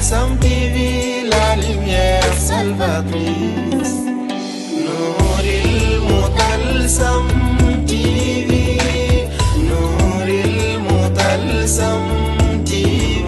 Sam TV, la lumière salvatrice. Nouril Mutalsam TV, Nouril Mutalsam TV.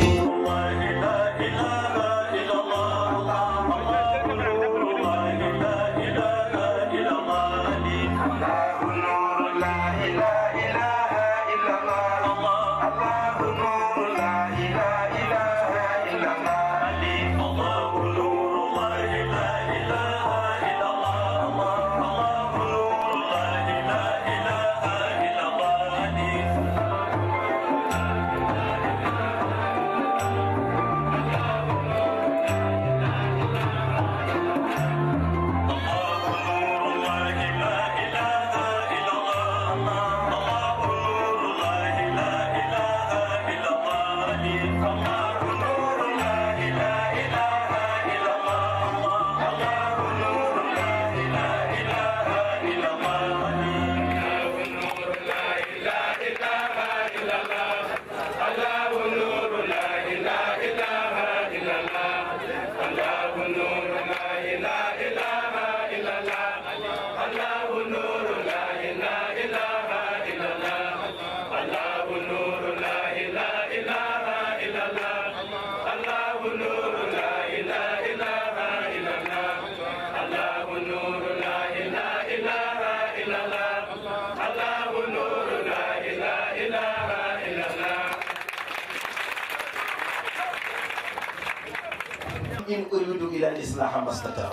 إن أريد إلى الإصلاح ما استطعت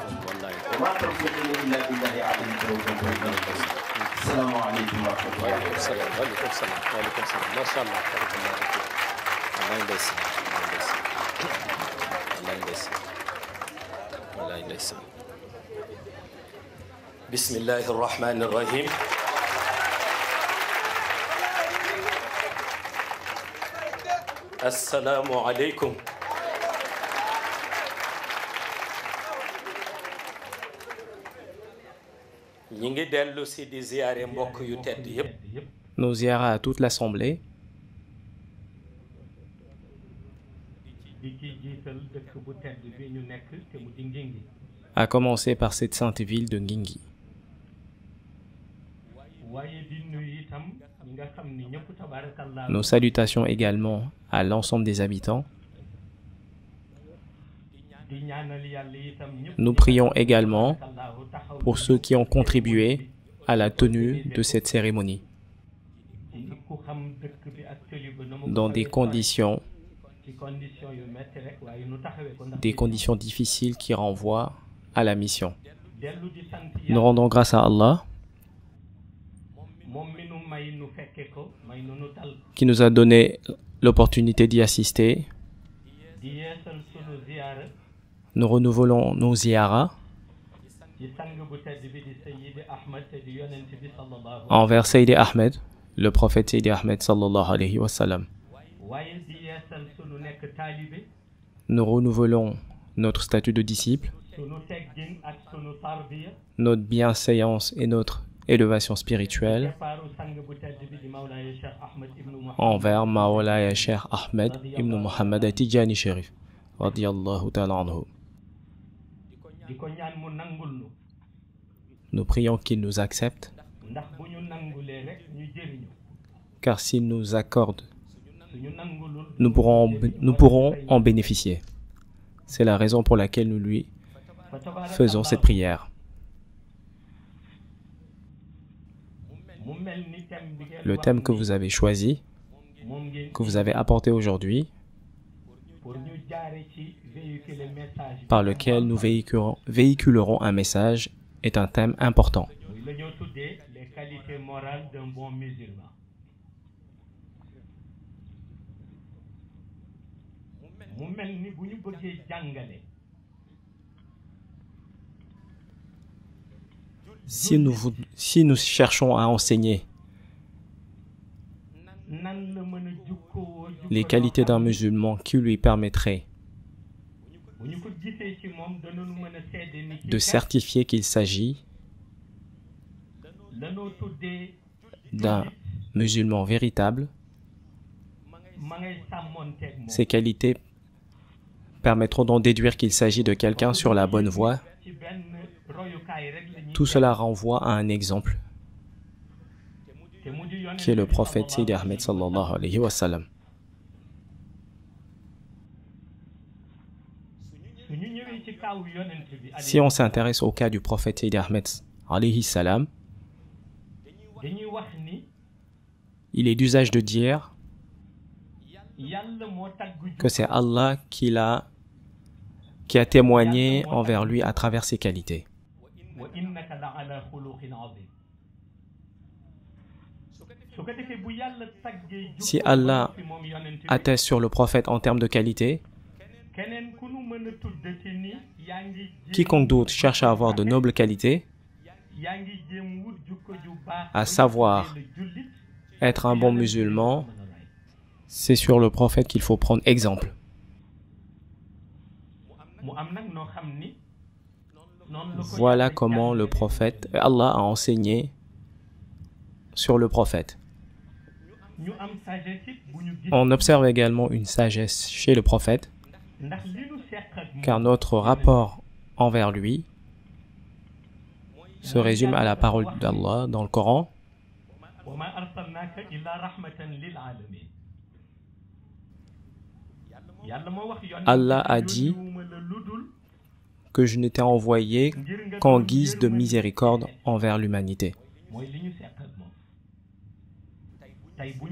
وما توفيقي إلا بالله عليه توكلت. السلام عليكم ورحمة الله وبركاته. وعليكم السلام وعليكم السلام. ما شاء الله تبارك الله عليك. الله يبارك الله يبارك الله يبارك. بسم الله الرحمن الرحيم. السلام عليكم. Nos ziyaras à toute l'Assemblée, à commencer par cette sainte ville de Ngingui. Nos salutations également à l'ensemble des habitants. Nous prions également pour ceux qui ont contribué à la tenue de cette cérémonie dans des conditions difficiles qui renvoient à la mission. Nous rendons grâce à Allah qui nous a donné l'opportunité d'y assister. Nous renouvelons nos ziyaras envers Sayyidi Ahmed, le prophète Sayyidi Ahmed sallallahu alayhi wa sallam. Nous renouvelons notre statut de disciple, notre bienséance et notre élévation spirituelle envers Mawlaya Cheikh Ahmed ibn Muhammad Tijani Sharif radiyallahu ta'ala anhu. Nous prions qu'il nous accepte, car s'il nous accorde, nous pourrons en bénéficier. C'est la raison pour laquelle nous lui faisons cette prière. Le thème que vous avez choisi, que vous avez apporté aujourd'hui, par lequel nous véhiculerons un message, est un thème important. Les qualités morales d'un bon musulman. Si nous cherchons à enseigner les qualités d'un musulman qui lui permettraient de certifier qu'il s'agit d'un musulman véritable, ces qualités permettront d'en déduire qu'il s'agit de quelqu'un sur la bonne voie. Tout cela renvoie à un exemple, qui est le prophète Sidi Ahmed sallallahu alayhi wa sallam. Si on s'intéresse au cas du prophète Sidi Ahmed alayhi salam, il est d'usage de dire que c'est Allah qui a témoigné envers lui à travers ses qualités. Si Allah atteste sur le prophète en termes de qualité, quiconque d'autre cherche à avoir de nobles qualités, à savoir être un bon musulman, c'est sur le prophète qu'il faut prendre exemple. Voilà comment le prophète, Allah a enseigné sur le prophète. On observe également une sagesse chez le prophète, car notre rapport envers lui se résume à la parole d'Allah dans le Coran. Allah a dit que je n'étais envoyé qu'en guise de miséricorde envers l'humanité.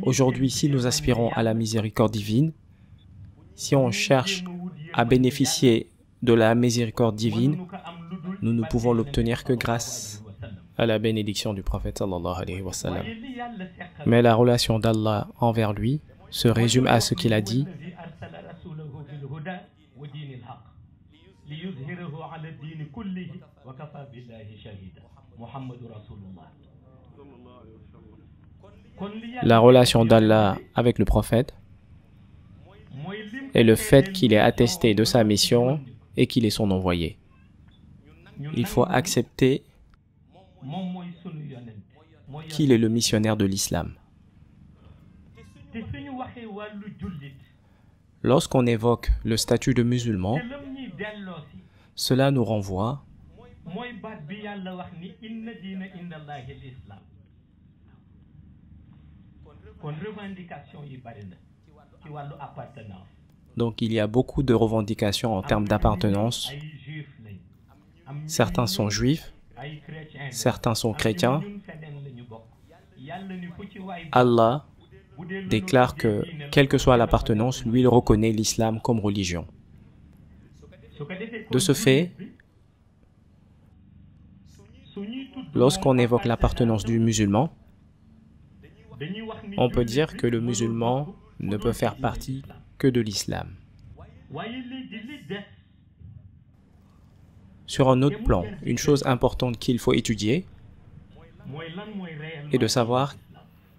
Aujourd'hui, si nous aspirons à la miséricorde divine, si on cherche à bénéficier de la miséricorde divine, nous ne pouvons l'obtenir que grâce à la bénédiction du prophète sallallahu alayhi wa sallam. Mais la relation d'Allah envers lui se résume à ce qu'il a dit. La relation d'Allah avec le prophète est le fait qu'il est attesté de sa mission et qu'il est son envoyé. Il faut accepter qu'il est le missionnaire de l'islam. Lorsqu'on évoque le statut de musulman, cela nous renvoie donc il y a beaucoup de revendications en termes d'appartenance. Certains sont juifs, certains sont chrétiens. Allah déclare que, quelle que soit l'appartenance, lui il reconnaît l'islam comme religion. De ce fait, lorsqu'on évoque l'appartenance du musulman, on peut dire que le musulman ne peut faire partie que de l'islam. Sur un autre plan, une chose importante qu'il faut étudier est de savoir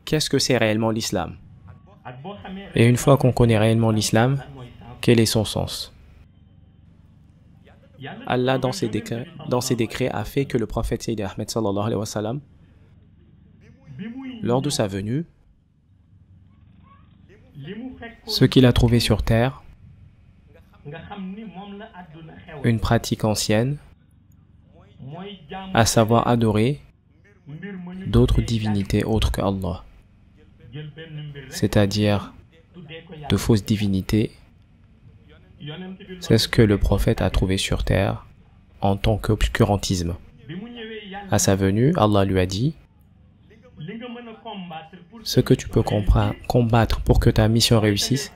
qu'est-ce que c'est réellement l'islam. Et une fois qu'on connaît réellement l'islam, quel est son sens? Allah, dans ses décrets, a fait que le prophète Sidi Ahmed sallallahu alayhi wa sallam, lors de sa venue, ce qu'il a trouvé sur terre, une pratique ancienne, à savoir adorer d'autres divinités autres que Allah, c'est-à-dire de fausses divinités. C'est ce que le prophète a trouvé sur terre en tant qu'obscurantisme. À sa venue, Allah lui a dit: ce que tu peux combattre pour que ta mission réussisse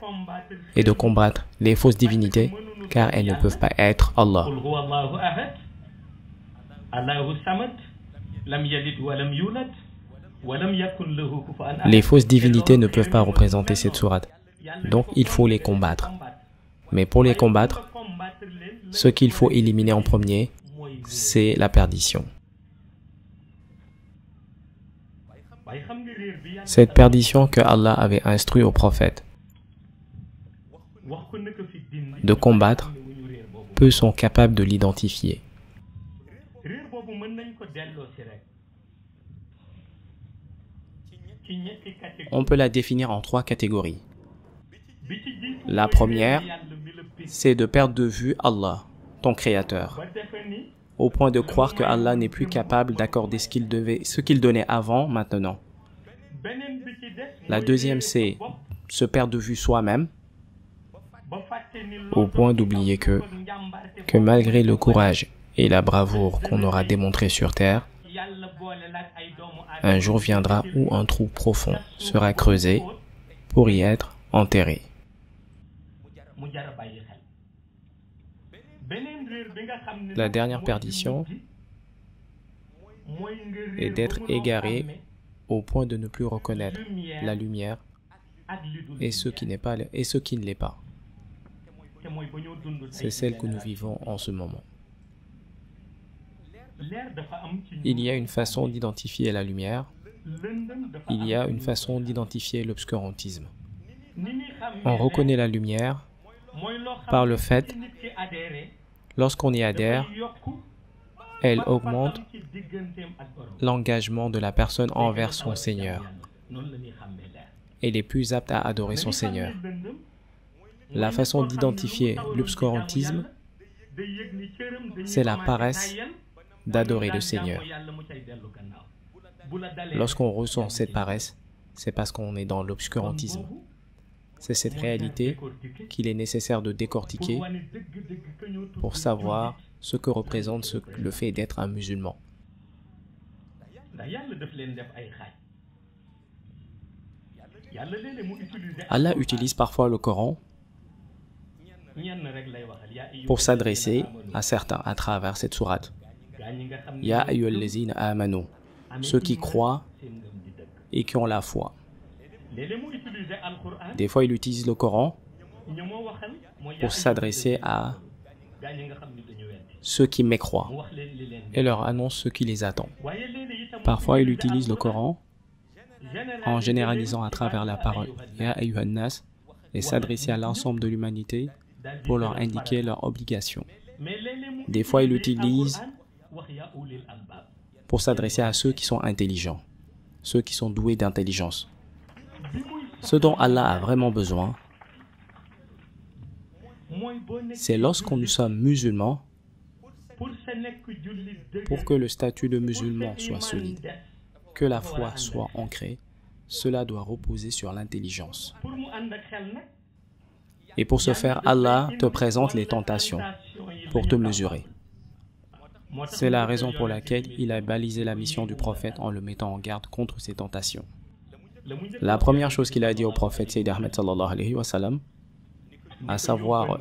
est de combattre les fausses divinités, car elles ne peuvent pas être Allah. Les fausses divinités ne peuvent pas représenter cette sourate, donc il faut les combattre. Mais pour les combattre, ce qu'il faut éliminer en premier, c'est la perdition. Cette perdition que Allah avait instruit au prophète de combattre, peu sont capables de l'identifier. On peut la définir en 3 catégories. La première, c'est de perdre de vue Allah, ton Créateur, au point de croire que Allah n'est plus capable d'accorder ce qu'il donnait avant, maintenant. La deuxième, c'est se perdre de vue soi-même, au point d'oublier que malgré le courage et la bravoure qu'on aura démontré sur terre, un jour viendra où un trou profond sera creusé pour y être enterré. La dernière perdition est d'être égaré au point de ne plus reconnaître la lumière et ce qui n'est pas et ce qui ne l'est pas. C'est celle que nous vivons en ce moment. Il y a une façon d'identifier la lumière, il y a une façon d'identifier l'obscurantisme. On reconnaît la lumière par le fait, lorsqu'on y adhère, elle augmente l'engagement de la personne envers son Seigneur. Elle est plus apte à adorer son Seigneur. La façon d'identifier l'obscurantisme, c'est la paresse d'adorer le Seigneur. Lorsqu'on ressent cette paresse, c'est parce qu'on est dans l'obscurantisme. C'est cette réalité qu'il est nécessaire de décortiquer pour savoir ce que représente le fait d'être un musulman. Allah utilise parfois le Coran pour s'adresser à certains à travers cette sourate. Ya ayyuhallazina amanu, ceux qui croient et qui ont la foi. Des fois, il utilise le Coran pour s'adresser à ceux qui mécroient et leur annonce ce qui les attend. Parfois, il utilise le Coran en généralisant à travers la parole Ya ayyuhan nas et s'adresser à l'ensemble de l'humanité pour leur indiquer leurs obligations. Des fois, il l'utilise pour s'adresser à ceux qui sont intelligents, ceux qui sont doués d'intelligence. Ce dont Allah a vraiment besoin, c'est lorsqu'on nous sommes musulmans, pour que le statut de musulman soit solide, que la foi soit ancrée, cela doit reposer sur l'intelligence. Et pour ce faire, Allah te présente les tentations pour te mesurer. C'est la raison pour laquelle il a balisé la mission du prophète en le mettant en garde contre ces tentations. La première chose qu'il a dit au prophète Sayyid Ahmed sallallahu alayhi wa sallam, à savoir,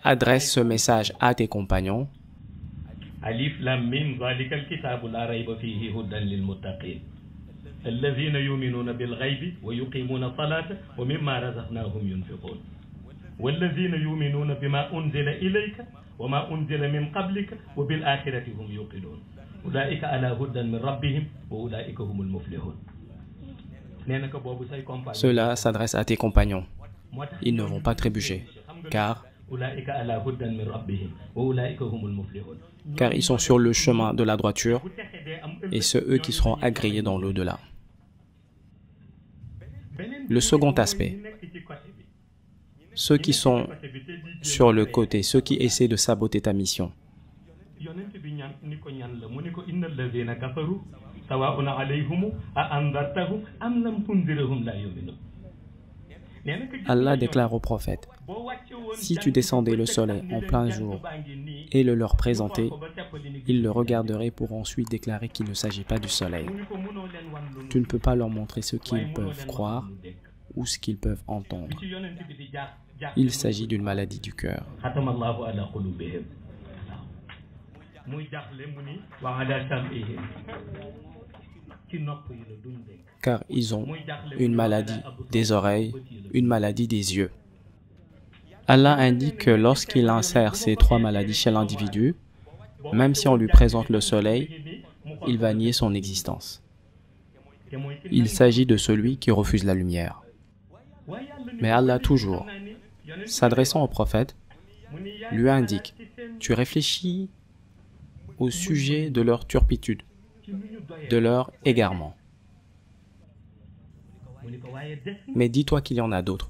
adresse ce message à tes compagnons. Alif lam mim zalikal kitabu la rayba fihi hudan lil muttaqin alladhina yu'minuna bil ghaibi wa yuqimuna salata wa mimma razaqnahum yunfiqun walladhina yu'minuna bima unzila ilayka wa ma unzila min qablika wa bil akhirati hum yuqinun ulaika ala hudan min rabbihim wa ulaika humul muflihun. Cela s'adresse à tes compagnons. Ils ne vont pas trébucher, car ils sont sur le chemin de la droiture et c'est eux qui seront agréés dans l'au-delà. Le second aspect, ceux qui sont sur le côté, ceux qui essaient de saboter ta mission. Allah déclare au prophète, si tu descendais le soleil en plein jour et le leur présentais, ils le regarderaient pour ensuite déclarer qu'il ne s'agit pas du soleil. Tu ne peux pas leur montrer ce qu'ils peuvent croire ou ce qu'ils peuvent entendre. Il s'agit d'une maladie du cœur. Car ils ont une maladie des oreilles, une maladie des yeux. Allah indique que lorsqu'il insère ces trois maladies chez l'individu, même si on lui présente le soleil, il va nier son existence. Il s'agit de celui qui refuse la lumière. Mais Allah toujours, s'adressant au prophète, lui indique, tu réfléchis au sujet de leur turpitude, de leur égarement. Mais dis-toi qu'il y en a d'autres.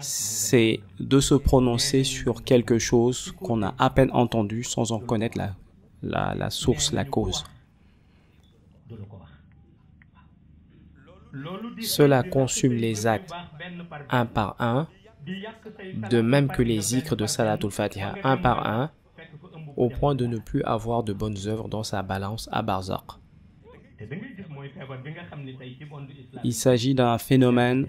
c'est de se prononcer sur quelque chose qu'on a à peine entendu sans en connaître la source, la cause. Cela consume les actes un par un, de même que les zikrs de Salatul Fatiha un par un, au point de ne plus avoir de bonnes œuvres dans sa balance à Barzakh. Il s'agit d'un phénomène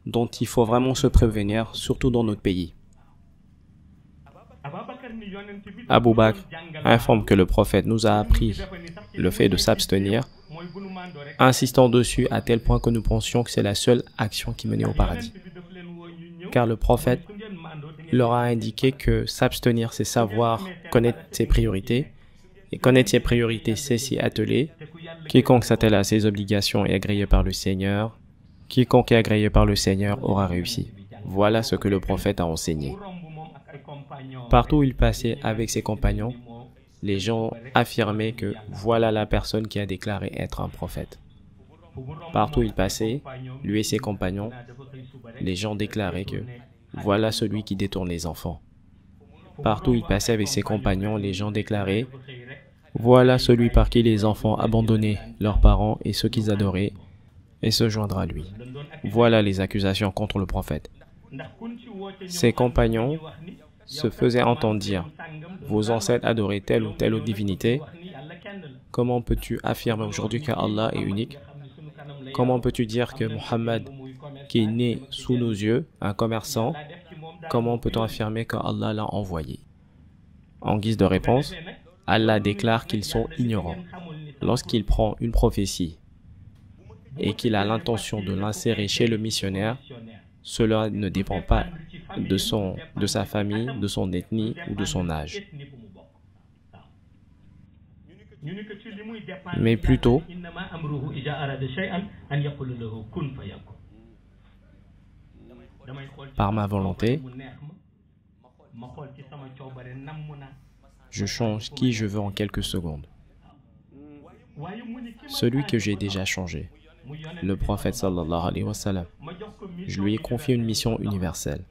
dont il faut vraiment se prévenir, surtout dans notre pays. Abu Bakr informe que le prophète nous a appris le fait de s'abstenir, insistant dessus à tel point que nous pensions que c'est la seule action qui menait au paradis. Car le prophète leur a indiqué que s'abstenir, c'est savoir connaître ses priorités, et connaître ses priorités, c'est s'y atteler. Quiconque s'attelle à ses obligations est agréé par le Seigneur. Quiconque est agréé par le Seigneur aura réussi. Voilà ce que le prophète a enseigné. Partout où il passait avec ses compagnons, les gens affirmaient que voilà la personne qui a déclaré être un prophète. Partout où il passait, lui et ses compagnons, les gens déclaraient que voilà celui qui détourne les enfants. Partout où il passait avec ses compagnons, les gens déclaraient voilà celui par qui les enfants abandonnaient leurs parents et ceux qu'ils adoraient, et se joindra à lui. Voilà les accusations contre le prophète. Ses compagnons se faisaient entendre dire vos ancêtres adoraient telle ou telle autre divinité. Comment peux-tu affirmer aujourd'hui qu'Allah est unique? Comment peux-tu dire que Muhammad, qui est né sous nos yeux, un commerçant, comment peut-on affirmer qu'Allah l'a envoyé? En guise de réponse, Allah déclare qu'ils sont ignorants. Lorsqu'il prend une prophétie et qu'il a l'intention de l'insérer chez le missionnaire, cela ne dépend pas de sa famille, de son ethnie ou de son âge. Mais plutôt, par ma volonté, je change qui je veux en quelques secondes. Celui que j'ai déjà changé, le prophète sallallahu alayhi wa sallam, je lui ai confié une mission universelle.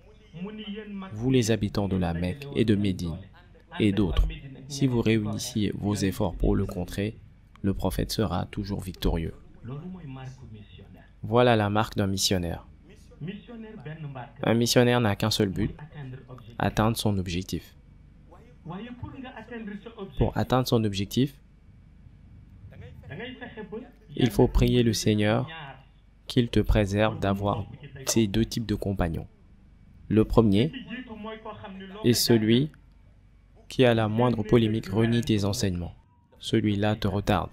Vous les habitants de la Mecque et de Médine et d'autres, si vous réunissiez vos efforts pour le contrer, le prophète sera toujours victorieux. Voilà la marque d'un missionnaire. Un missionnaire n'a qu'un seul but, atteindre son objectif. Pour atteindre son objectif, il faut prier le Seigneur qu'il te préserve d'avoir ces deux types de compagnons. Le premier est celui qui, à la moindre polémique, renie tes enseignements. Celui-là te retarde.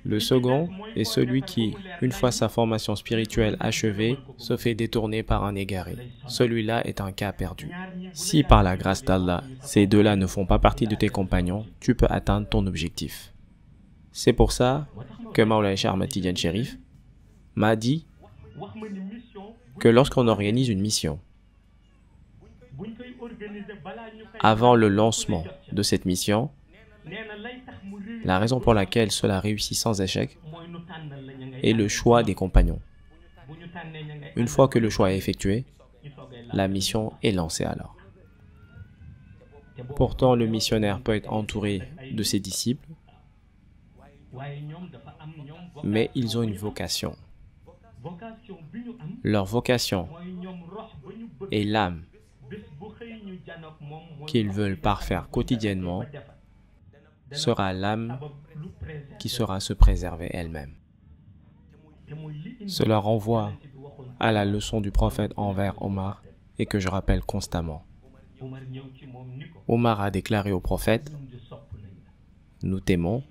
Le second est celui qui, une fois sa formation spirituelle achevée, se fait détourner par un égaré. Celui-là est un cas perdu. Si par la grâce d'Allah, ces deux-là ne font pas partie de tes compagnons, tu peux atteindre ton objectif. C'est pour ça que Maulana Cheikh Ahmad Tidiane Chérif m'a dit que lorsqu'on organise une mission, avant le lancement de cette mission, la raison pour laquelle cela réussit sans échec est le choix des compagnons. Une fois que le choix est effectué, la mission est lancée alors. Pourtant, le missionnaire peut être entouré de ses disciples, mais ils ont une vocation. Leur vocation est l'âme qu'ils veulent parfaire quotidiennement, sera l'âme qui saura se préserver elle-même. Cela renvoie à la leçon du prophète envers Omar et que je rappelle constamment. Omar a déclaré au prophète, « Nous t'aimons,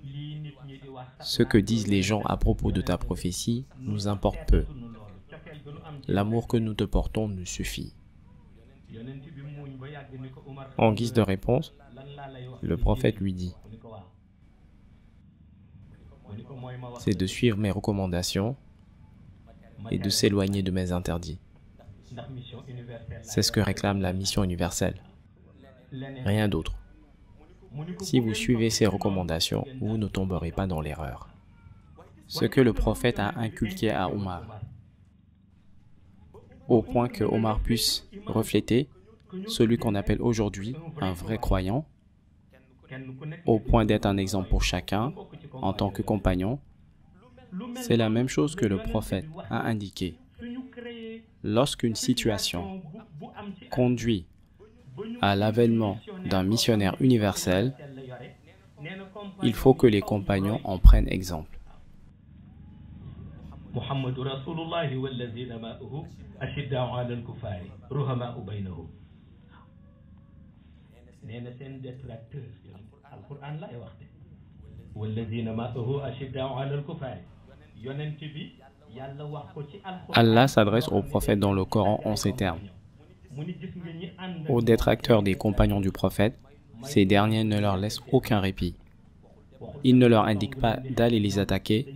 ce que disent les gens à propos de ta prophétie nous importe peu. L'amour que nous te portons nous suffit. » En guise de réponse, le prophète lui dit, c'est de suivre mes recommandations et de s'éloigner de mes interdits. C'est ce que réclame la mission universelle. Rien d'autre. Si vous suivez ces recommandations, vous ne tomberez pas dans l'erreur. Ce que le prophète a inculqué à Omar, au point que Omar puisse refléter celui qu'on appelle aujourd'hui un vrai croyant, au point d'être un exemple pour chacun en tant que compagnon. C'est la même chose que le prophète a indiqué. Lorsqu'une situation conduit à l'avènement d'un missionnaire universel, il faut que les compagnons en prennent exemple. محمد رسول الله والذين معه أشداء على الكفار رحماء بينهم. نينا سين ديتراكتور القرآن لا يوخته والذين معه أشداء على الكفار يوننتي بي يالا واخو سي القرآن. Allah s'adresse au prophète dans le Coran en ces termes. Aux détracteurs des compagnons du prophète, ces derniers ne leur laissent aucun répit. Il ne leur indique pas d'aller les attaquer,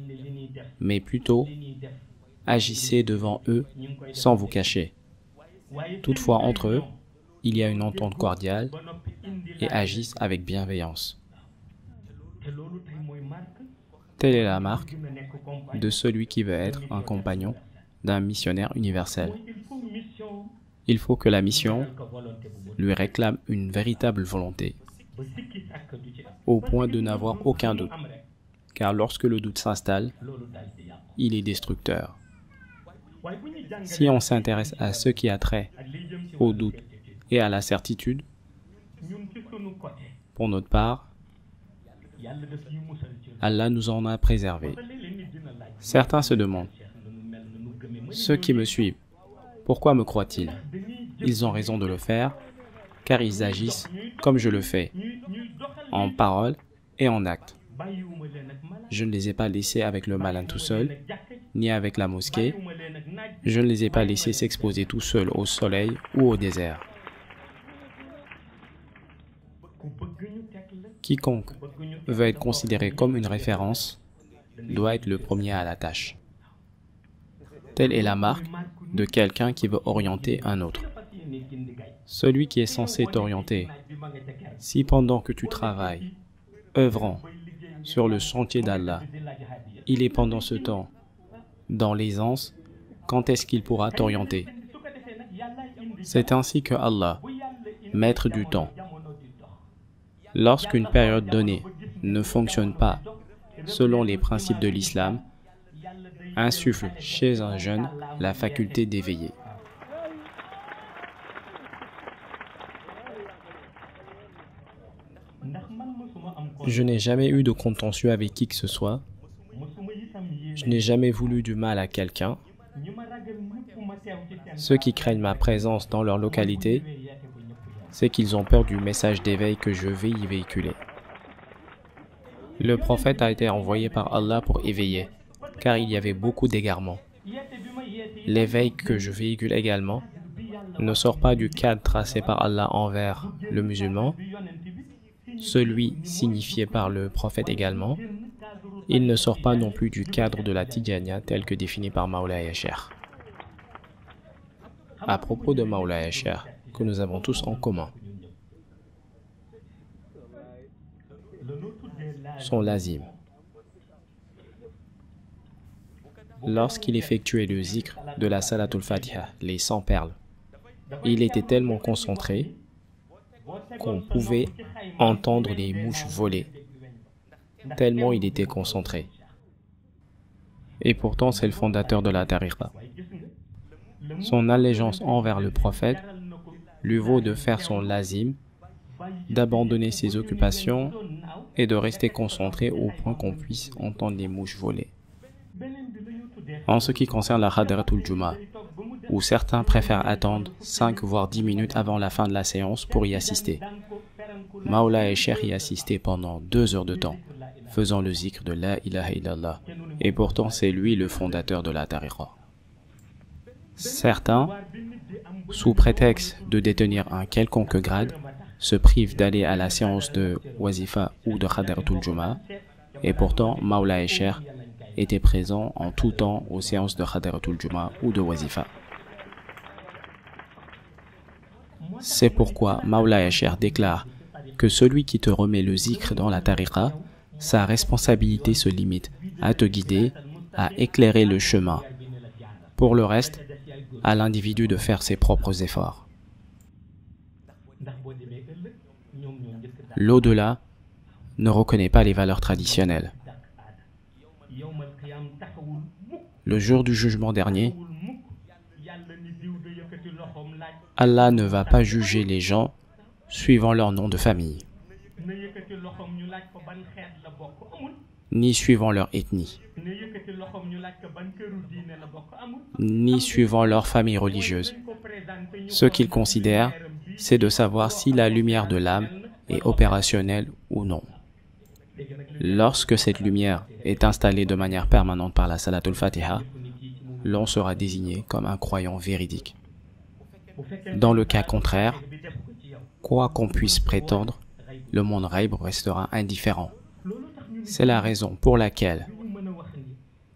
mais plutôt agissez devant eux sans vous cacher. Toutefois, entre eux, il y a une entente cordiale et agissent avec bienveillance. Telle est la marque de celui qui veut être un compagnon d'un missionnaire universel. Il faut que la mission lui réclame une véritable volonté, au point de n'avoir aucun doute, car lorsque le doute s'installe, il est destructeur. Si on s'intéresse à ce qui a trait au doute et à la certitude, pour notre part, Allah nous en a préservé. Certains se demandent, ceux qui me suivent, pourquoi me croient-ils? Ils ont raison de le faire, car ils agissent comme je le fais, en parole et en acte. Je ne les ai pas laissés avec le malin tout seul, ni avec la mosquée. Je ne les ai pas laissés s'exposer tout seuls au soleil ou au désert. Quiconque veut être considéré comme une référence doit être le premier à la tâche. Telle est la marque de quelqu'un qui veut orienter un autre. Celui qui est censé t'orienter, si pendant que tu travailles, œuvrant sur le chantier d'Allah, il est pendant ce temps dans l'aisance, quand est-ce qu'il pourra t'orienter? C'est ainsi que Allah, maître du temps, lorsqu'une période donnée ne fonctionne pas selon les principes de l'islam, insuffle chez un jeune la faculté d'éveiller. Je n'ai jamais eu de contentieux avec qui que ce soit. Je n'ai jamais voulu du mal à quelqu'un. Ceux qui craignent ma présence dans leur localité, c'est qu'ils ont peur du message d'éveil que je vais y véhiculer. Le prophète a été envoyé par Allah pour éveiller, car il y avait beaucoup d'égarements. L'éveil que je véhicule également ne sort pas du cadre tracé par Allah envers le musulman, celui signifié par le prophète également. Il ne sort pas non plus du cadre de la Tidjania tel que défini par Mawlaya Cheikh. À propos de Mawlaya Cheikh, que nous avons tous en commun, son lazim. Lorsqu'il effectuait le zikr de la Salatul Fatiha, les 100 perles, il était tellement concentré qu'on pouvait entendre les mouches voler, tellement il était concentré. Et pourtant, c'est le fondateur de la tariqa. Son allégeance envers le prophète lui vaut de faire son lazim, d'abandonner ses occupations et de rester concentré au point qu'on puisse entendre les mouches voler. En ce qui concerne la Hadratul Juma, où certains préfèrent attendre 5 voire 10 minutes avant la fin de la séance pour y assister, Mawlaya Cheikh y assistait pendant 2 heures de temps, faisant le zikr de La ilaha illallah, et pourtant c'est lui le fondateur de la tariqa. Certains, sous prétexte de détenir un quelconque grade, se privent d'aller à la séance de Wazifa ou de Hadratul Juma, et pourtant Mawlaya Cheikh était présent en tout temps aux séances de Hadratul Juma ou de Wazifa. C'est pourquoi Mawlaya Cheikh déclare que celui qui te remet le zikr dans la tariqa, sa responsabilité se limite à te guider, à éclairer le chemin. Pour le reste, à l'individu de faire ses propres efforts. L'au-delà ne reconnaît pas les valeurs traditionnelles. Le jour du jugement dernier, Allah ne va pas juger les gens suivant leur nom de famille, ni suivant leur ethnie, ni suivant leur famille religieuse. Ce qu'il considère, c'est de savoir si la lumière de l'âme est opérationnelle ou non. Lorsque cette lumière est installée de manière permanente par la Salatul Fatiha, l'on sera désigné comme un croyant véridique. Dans le cas contraire, quoi qu'on puisse prétendre, le monde ghaib restera indifférent. C'est la raison pour laquelle,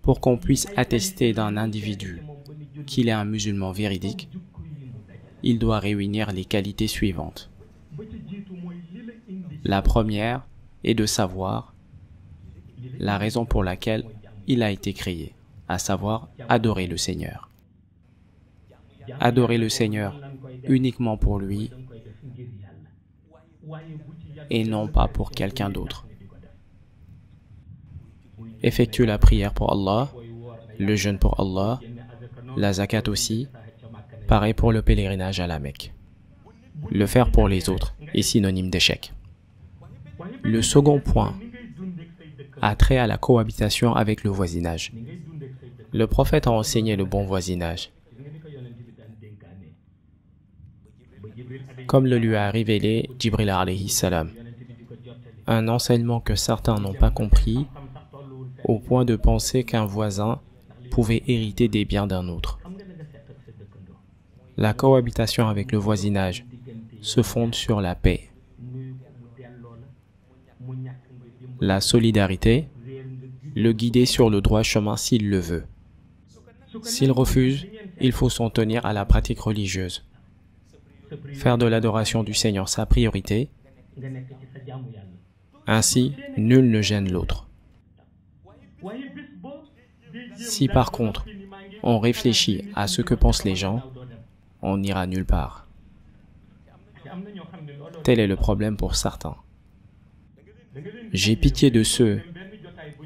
pour qu'on puisse attester d'un individu qu'il est un musulman véridique, il doit réunir les qualités suivantes. La première est de savoir la raison pour laquelle il a été créé, à savoir adorer le Seigneur. Adorer le Seigneur uniquement pour lui et non pas pour quelqu'un d'autre. Effectuer la prière pour Allah, le jeûne pour Allah, la zakat aussi, pareil pour le pèlerinage à la Mecque. Le faire pour les autres est synonyme d'échec. Le second point a trait à la cohabitation avec le voisinage. Le prophète a enseigné le bon voisinage, comme le lui a révélé Jibril alayhi salam. Un enseignement que certains n'ont pas compris, au point de penser qu'un voisin pouvait hériter des biens d'un autre. La cohabitation avec le voisinage se fonde sur la paix, la solidarité, le guider sur le droit chemin s'il le veut. S'il refuse, il faut s'en tenir à la pratique religieuse. Faire de l'adoration du Seigneur sa priorité. Ainsi, nul ne gêne l'autre. Si par contre, on réfléchit à ce que pensent les gens, on n'ira nulle part. Tel est le problème pour certains. J'ai pitié de ceux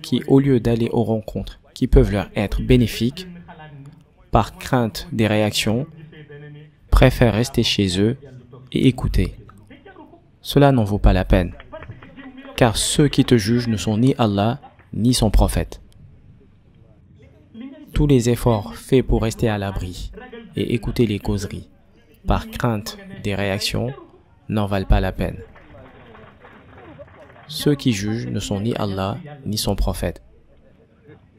qui, au lieu d'aller aux rencontres qui peuvent leur être bénéfiques, par crainte des réactions, préfèrent rester chez eux et écouter. Cela n'en vaut pas la peine, car ceux qui te jugent ne sont ni Allah, ni son prophète. Tous les efforts faits pour rester à l'abri et écouter les causeries, par crainte des réactions, n'en valent pas la peine. Ceux qui jugent ne sont ni Allah, ni son prophète.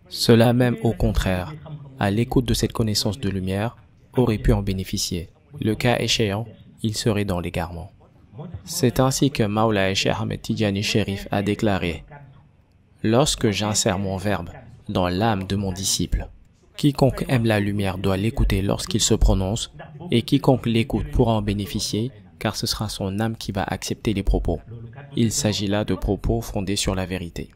Ceux-là même, au contraire, à l'écoute de cette connaissance de lumière, auraient pu en bénéficier. Le cas échéant, ils seraient dans l'égarement. C'est ainsi que Maulay Cheikh Ahmed Tidjani Chérif a déclaré: « Lorsque j'insère mon verbe dans l'âme de mon disciple, quiconque aime la lumière doit l'écouter lorsqu'il se prononce, et quiconque l'écoute pourra en bénéficier, car ce sera son âme qui va accepter les propos. » Il s'agit là de propos fondés sur la vérité.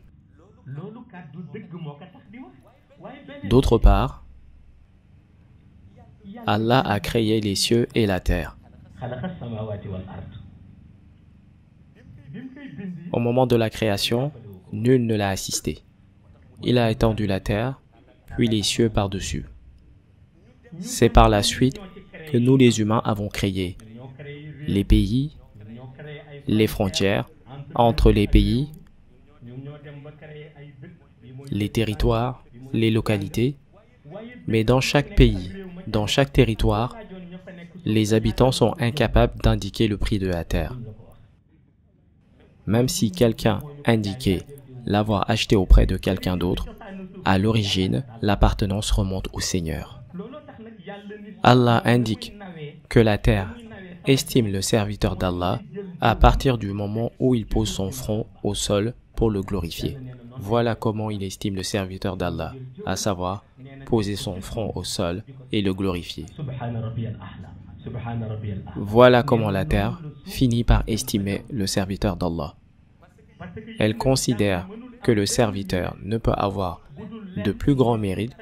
D'autre part, Allah a créé les cieux et la terre. Au moment de la création, nul ne l'a assisté. Il a étendu la terre, puis les cieux par-dessus. C'est par la suite que nous les humains avons créé les pays, les frontières entre les pays, les territoires, les localités, mais dans chaque pays, dans chaque territoire, les habitants sont incapables d'indiquer le prix de la terre. Même si quelqu'un indiquait l'avoir acheté auprès de quelqu'un d'autre, à l'origine, l'appartenance remonte au Seigneur. Allah indique que la terre estime le serviteur d'Allah à partir du moment où il pose son front au sol pour le glorifier. Voilà comment il estime le serviteur d'Allah, à savoir poser son front au sol et le glorifier. Voilà comment la terre finit par estimer le serviteur d'Allah. Elle considère que le serviteur ne peut avoir de plus grand mérite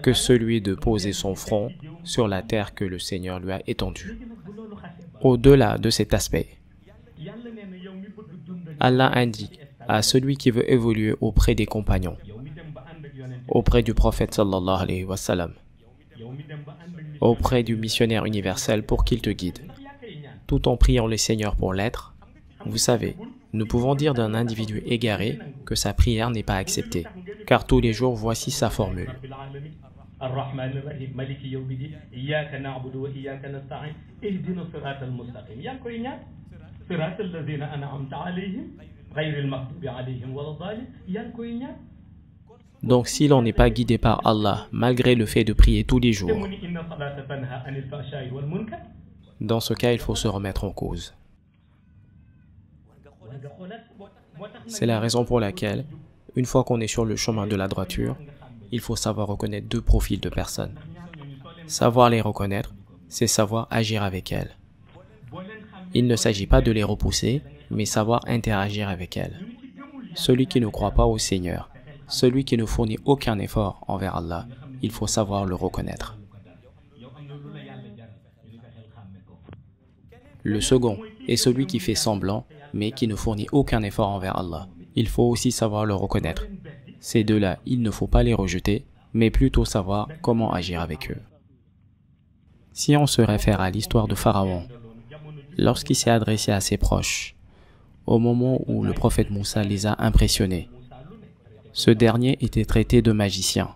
que celui de poser son front sur la terre que le Seigneur lui a étendue. Au-delà de cet aspect, Allah indique à celui qui veut évoluer auprès des compagnons, auprès du prophète sallallahu alayhi wa sallam, auprès du missionnaire universel pour qu'il te guide, tout en priant le Seigneur pour l'être. Vous savez, nous pouvons dire d'un individu égaré que sa prière n'est pas acceptée, car tous les jours voici sa formule. Donc si l'on n'est pas guidé par Allah, malgré le fait de prier tous les jours, dans ce cas, il faut se remettre en cause. C'est la raison pour laquelle, une fois qu'on est sur le chemin de la droiture, il faut savoir reconnaître deux profils de personnes. Savoir les reconnaître, c'est savoir agir avec elles. Il ne s'agit pas de les repousser, mais savoir interagir avec elles. Celui qui ne croit pas au Seigneur, celui qui ne fournit aucun effort envers Allah, il faut savoir le reconnaître. Le second est celui qui fait semblant, mais qui ne fournit aucun effort envers Allah. Il faut aussi savoir le reconnaître. Ces deux-là, il ne faut pas les rejeter, mais plutôt savoir comment agir avec eux. Si on se réfère à l'histoire de Pharaon, lorsqu'il s'est adressé à ses proches, au moment où le prophète Moussa les a impressionnés, ce dernier était traité de magicien.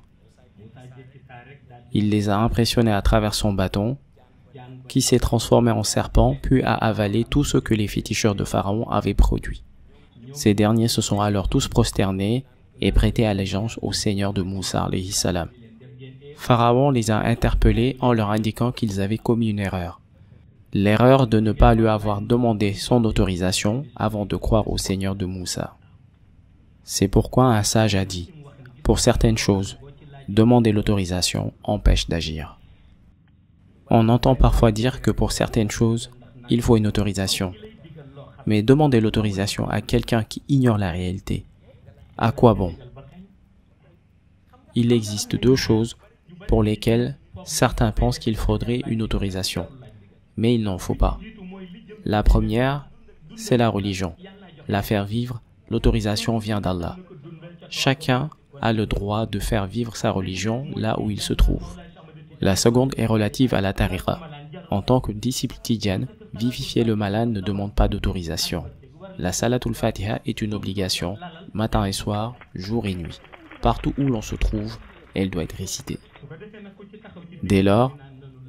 Il les a impressionnés à travers son bâton, qui s'est transformé en serpent, puis a avalé tout ce que les féticheurs de Pharaon avaient produit. Ces derniers se sont alors tous prosternés et prêté allégeance au Seigneur de Moussa alayhi salam. Pharaon les a interpellés en leur indiquant qu'ils avaient commis une erreur. L'erreur de ne pas lui avoir demandé son autorisation avant de croire au Seigneur de Moussa. C'est pourquoi un sage a dit, pour certaines choses, demander l'autorisation empêche d'agir. On entend parfois dire que pour certaines choses, il faut une autorisation. Mais demander l'autorisation à quelqu'un qui ignore la réalité, à quoi bon? Il existe deux choses pour lesquelles certains pensent qu'il faudrait une autorisation, mais il n'en faut pas. La première, c'est la religion. La faire vivre, l'autorisation vient d'Allah. Chacun a le droit de faire vivre sa religion là où il se trouve. La seconde est relative à la tariqa. En tant que disciple tidjane, vivifier le malade ne demande pas d'autorisation. La salatul fatiha est une obligation, matin et soir, jour et nuit. Partout où l'on se trouve, elle doit être récitée. Dès lors,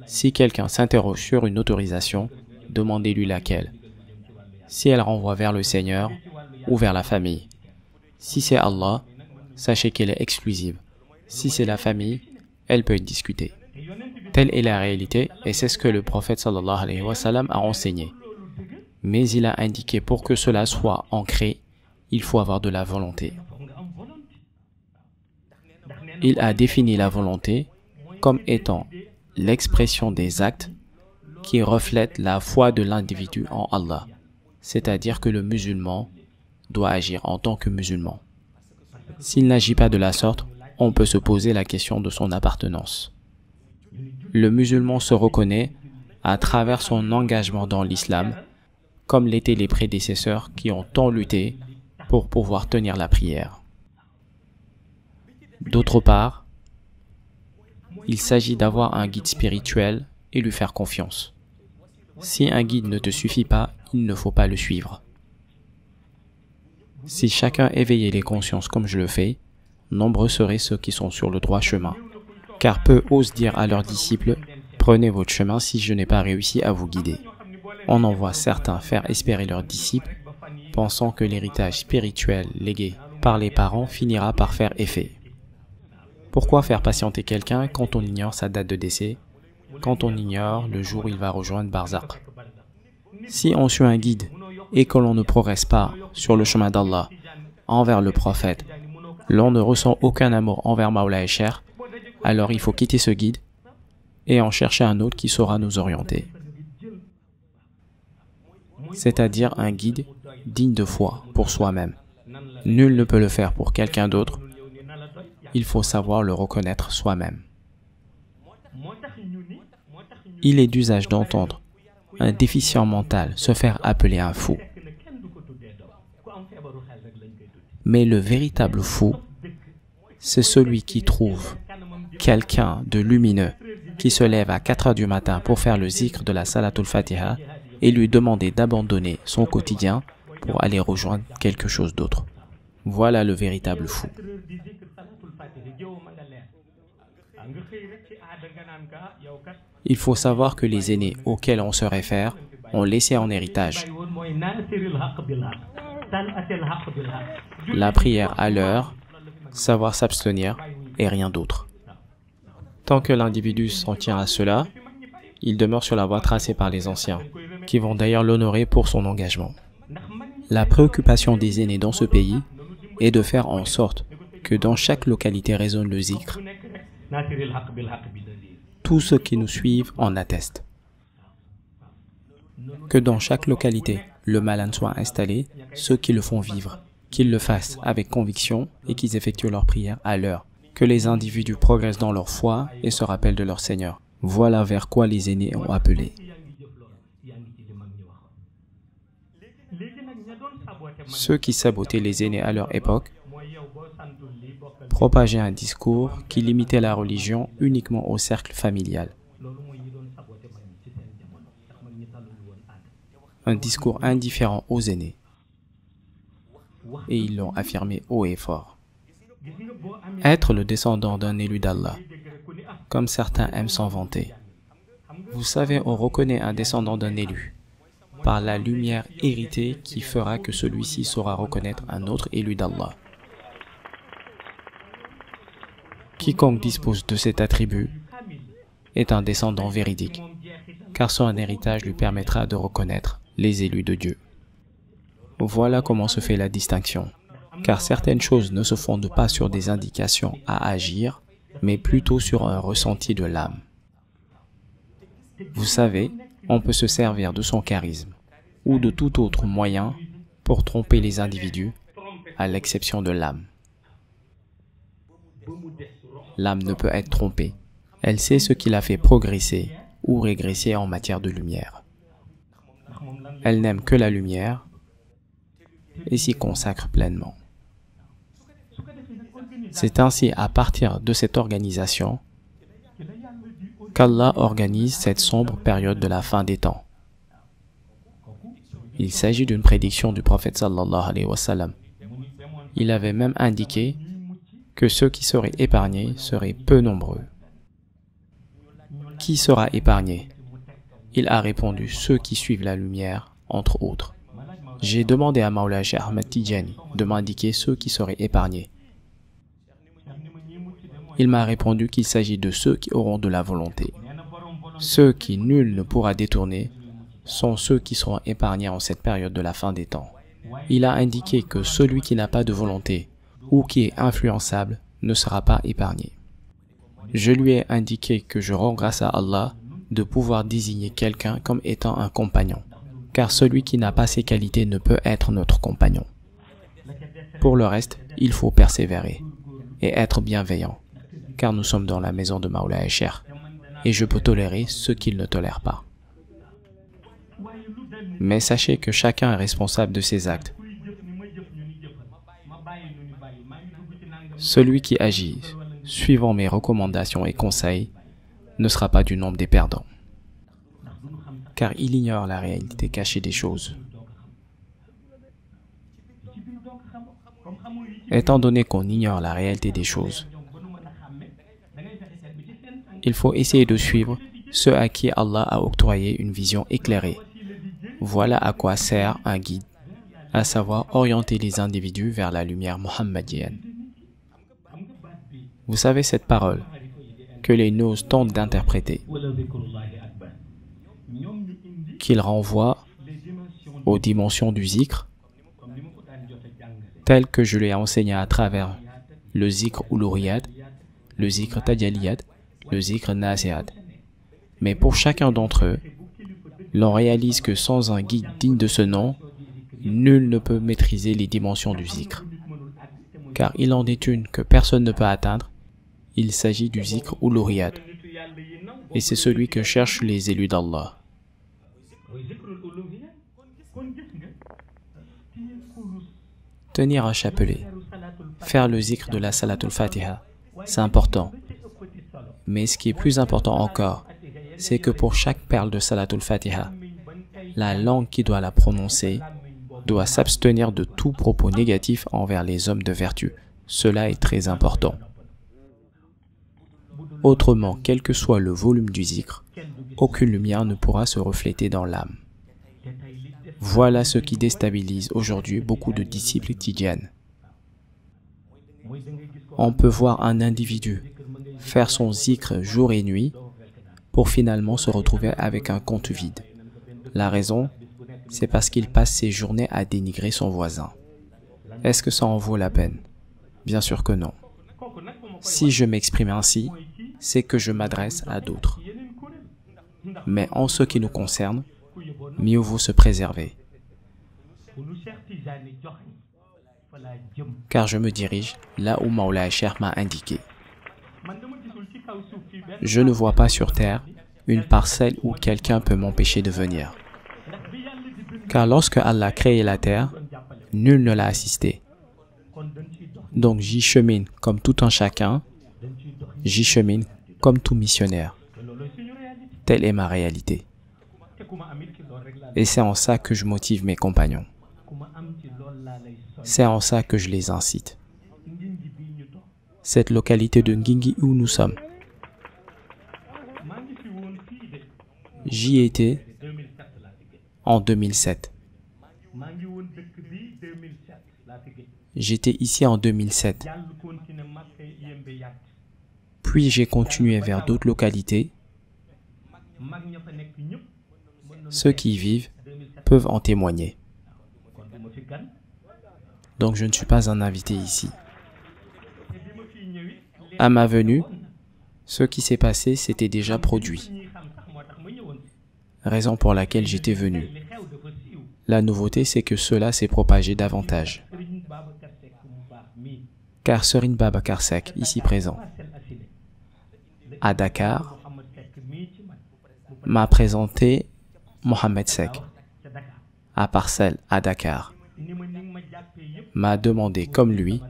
si quelqu'un s'interroge sur une autorisation, demandez-lui laquelle. Si elle renvoie vers le Seigneur ou vers la famille. Si c'est Allah, sachez qu'elle est exclusive. Si c'est la famille, elle peut être discutée. Telle est la réalité et c'est ce que le prophète sallallahu alayhi wa sallam a enseigné. Mais il a indiqué pour que cela soit ancré, il faut avoir de la volonté. Il a défini la volonté comme étant l'expression des actes qui reflètent la foi de l'individu en Allah, c'est-à-dire que le musulman doit agir en tant que musulman. S'il n'agit pas de la sorte, on peut se poser la question de son appartenance. Le musulman se reconnaît à travers son engagement dans l'islam, comme l'étaient les prédécesseurs qui ont tant lutté pour pouvoir tenir la prière. D'autre part, il s'agit d'avoir un guide spirituel et lui faire confiance. Si un guide ne te suffit pas, il ne faut pas le suivre. Si chacun éveillait les consciences comme je le fais, nombreux seraient ceux qui sont sur le droit chemin. Car peu osent dire à leurs disciples, prenez votre chemin si je n'ai pas réussi à vous guider. On en voit certains faire espérer leurs disciples, pensant que l'héritage spirituel légué par les parents finira par faire effet. Pourquoi faire patienter quelqu'un quand on ignore sa date de décès, quand on ignore le jour où il va rejoindre Barzakh? Si on suit un guide et que l'on ne progresse pas sur le chemin d'Allah envers le prophète, l'on ne ressent aucun amour envers Mawla et Cher, alors il faut quitter ce guide et en chercher un autre qui saura nous orienter. C'est-à-dire un guide digne de foi pour soi-même. Nul ne peut le faire pour quelqu'un d'autre. Il faut savoir le reconnaître soi-même. Il est d'usage d'entendre un déficient mental se faire appeler un fou. Mais le véritable fou, c'est celui qui trouve quelqu'un de lumineux qui se lève à 4 heures du matin pour faire le zikr de la Salatul Fatiha et lui demander d'abandonner son quotidien pour aller rejoindre quelque chose d'autre. Voilà le véritable fou. Il faut savoir que les aînés auxquels on se réfère ont laissé en héritage la prière à l'heure, savoir s'abstenir et rien d'autre. Tant que l'individu s'en tient à cela, il demeure sur la voie tracée par les anciens, qui vont d'ailleurs l'honorer pour son engagement. La préoccupation des aînés dans ce pays est de faire en sorte que dans chaque localité résonne le zikr. Tous ceux qui nous suivent en attestent. Que dans chaque localité, le malan soit installé, ceux qui le font vivre, qu'ils le fassent avec conviction et qu'ils effectuent leur prière à l'heure. Que les individus progressent dans leur foi et se rappellent de leur Seigneur. Voilà vers quoi les aînés ont appelé. Ceux qui sabotaient les aînés à leur époque propageaient un discours qui limitait la religion uniquement au cercle familial. Un discours indifférent aux aînés. Et ils l'ont affirmé haut et fort. Être le descendant d'un élu d'Allah, comme certains aiment s'en vanter. Vous savez, on reconnaît un descendant d'un élu par la lumière héritée qui fera que celui-ci saura reconnaître un autre élu d'Allah. Quiconque dispose de cet attribut est un descendant véridique, car son héritage lui permettra de reconnaître les élus de Dieu. Voilà comment se fait la distinction, car certaines choses ne se fondent pas sur des indications à agir, mais plutôt sur un ressenti de l'âme. Vous savez, on peut se servir de son charisme ou de tout autre moyen pour tromper les individus, à l'exception de l'âme. L'âme ne peut être trompée. Elle sait ce qui la fait progresser ou régresser en matière de lumière. Elle n'aime que la lumière et s'y consacre pleinement. C'est ainsi à partir de cette organisation qu'Allah organise cette sombre période de la fin des temps. Il s'agit d'une prédiction du prophète sallallahu alayhi wa sallam. Il avait même indiqué que ceux qui seraient épargnés seraient peu nombreux. Qui sera épargné? Il a répondu ceux qui suivent la lumière, entre autres. J'ai demandé à Maulana Cheikh Ahmed Tidjani de m'indiquer ceux qui seraient épargnés. Il m'a répondu qu'il s'agit de ceux qui auront de la volonté. Ceux qui nul ne pourra détourner sont ceux qui seront épargnés en cette période de la fin des temps. Il a indiqué que celui qui n'a pas de volonté ou qui est influençable ne sera pas épargné. Je lui ai indiqué que je rends grâce à Allah de pouvoir désigner quelqu'un comme étant un compagnon, car celui qui n'a pas ces qualités ne peut être notre compagnon. Pour le reste, il faut persévérer et être bienveillant, car nous sommes dans la maison de Maulana Cheikh, et je peux tolérer ce qu'il ne tolère pas. Mais sachez que chacun est responsable de ses actes. Celui qui agit suivant mes recommandations et conseils ne sera pas du nombre des perdants, car il ignore la réalité cachée des choses. Étant donné qu'on ignore la réalité des choses, il faut essayer de suivre ceux à qui Allah a octroyé une vision éclairée. Voilà à quoi sert un guide, à savoir orienter les individus vers la lumière mohammedienne. Vous savez cette parole que les Nous tentent d'interpréter, qu'il renvoie aux dimensions du zikr, tel que je l'ai enseigné à travers le zikr uluhiyat, le zikr tajaliyat, le zikr nasihat. Mais pour chacun d'entre eux, l'on réalise que sans un guide digne de ce nom, nul ne peut maîtriser les dimensions du zikr. Car il en est une que personne ne peut atteindre, il s'agit du zikr uluhiyat. Et c'est celui que cherchent les élus d'Allah. Tenir un chapelet, faire le zikr de la Salatul Fatiha, c'est important. Mais ce qui est plus important encore, c'est que pour chaque perle de Salatul Fatiha, la langue qui doit la prononcer doit s'abstenir de tout propos négatif envers les hommes de vertu. Cela est très important. Autrement, quel que soit le volume du zikr, aucune lumière ne pourra se refléter dans l'âme. Voilà ce qui déstabilise aujourd'hui beaucoup de disciples tidjanes. On peut voir un individu faire son zikr jour et nuit pour finalement se retrouver avec un compte vide. La raison, c'est parce qu'il passe ses journées à dénigrer son voisin. Est-ce que ça en vaut la peine? Bien sûr que non. Si je m'exprime ainsi, c'est que je m'adresse à d'autres. Mais en ce qui nous concerne, mieux vaut se préserver. Car je me dirige là où Mawlaya Cheikh m'a indiqué. Je ne vois pas sur terre une parcelle où quelqu'un peut m'empêcher de venir. Car lorsque Allah a créé la terre, nul ne l'a assisté. Donc j'y chemine comme tout un chacun, j'y chemine comme tout missionnaire. Telle est ma réalité. Et c'est en ça que je motive mes compagnons. C'est en ça que je les incite. Cette localité de Nguingui où nous sommes, j'y étais en 2007. J'étais ici en 2007. Puis j'ai continué vers d'autres localités. Ceux qui y vivent peuvent en témoigner. Donc je ne suis pas un invité ici. À ma venue, ce qui s'est passé s'était déjà produit. Raison pour laquelle j'étais venu. La nouveauté, c'est que cela s'est propagé davantage. Car Serigne Babacar Seck, ici présent, à Dakar, m'a présenté Mohamed Seck, à Parcelles, à Dakar, m'a demandé, comme lui,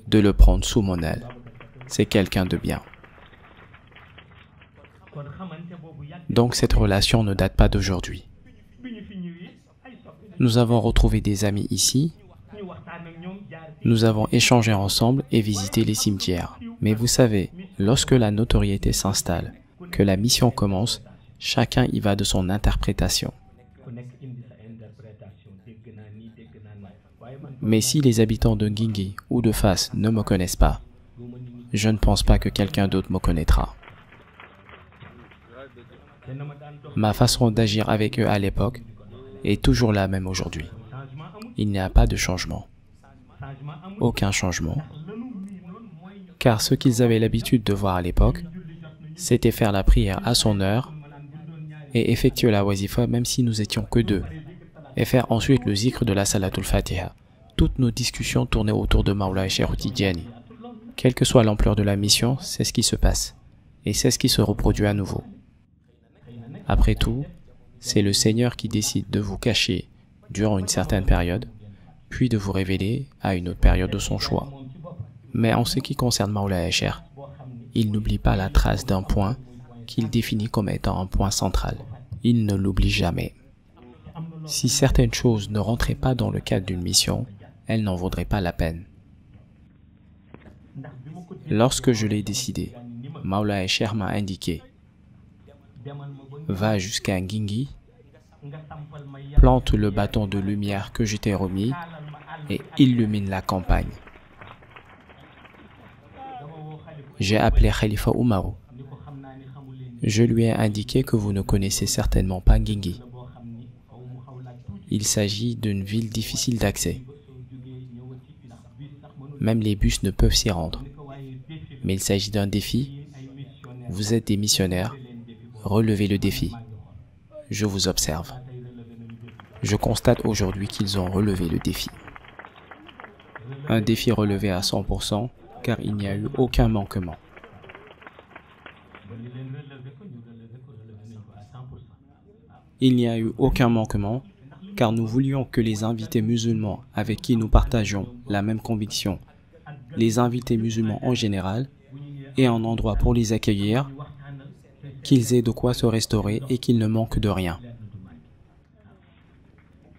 de le prendre sous mon aile. C'est quelqu'un de bien. Donc cette relation ne date pas d'aujourd'hui. Nous avons retrouvé des amis ici. Nous avons échangé ensemble et visité les cimetières. Mais vous savez, lorsque la notoriété s'installe, que la mission commence, chacun y va de son interprétation. Mais si les habitants de Nguingui ou de Fass ne me connaissent pas, je ne pense pas que quelqu'un d'autre me connaîtra. Ma façon d'agir avec eux à l'époque est toujours la même aujourd'hui. Il n'y a pas de changement. Aucun changement. Car ce qu'ils avaient l'habitude de voir à l'époque, c'était faire la prière à son heure et effectuer la wazifa même si nous étions que deux, et faire ensuite le zikr de la Salatul Fatiha. Toutes nos discussions tournaient autour de Mawlaya Cheikh Tidjani. Quelle que soit l'ampleur de la mission, c'est ce qui se passe, et c'est ce qui se reproduit à nouveau. Après tout, c'est le Seigneur qui décide de vous cacher durant une certaine période, puis de vous révéler à une autre période de son choix. Mais en ce qui concerne Mawlaya Cheikh, il n'oublie pas la trace d'un point qu'il définit comme étant un point central. Il ne l'oublie jamais. Si certaines choses ne rentraient pas dans le cadre d'une mission, elles n'en vaudraient pas la peine. Lorsque je l'ai décidé, Mawlaya Cheikh m'a indiqué: va jusqu'à Nguingui, plante le bâton de lumière que je t'ai remis et illumine la campagne. J'ai appelé Khalifa Oumarou. Je lui ai indiqué que vous ne connaissez certainement pas Nguingui. Il s'agit d'une ville difficile d'accès. Même les bus ne peuvent s'y rendre. Mais il s'agit d'un défi. Vous êtes des missionnaires. Relevez le défi. Je vous observe. Je constate aujourd'hui qu'ils ont relevé le défi. Un défi relevé à 100%, car il n'y a eu aucun manquement. Il n'y a eu aucun manquement, car nous voulions que les invités musulmans avec qui nous partageons la même conviction, les invités musulmans en général, aient un endroit pour les accueillir, qu'ils aient de quoi se restaurer et qu'ils ne manquent de rien.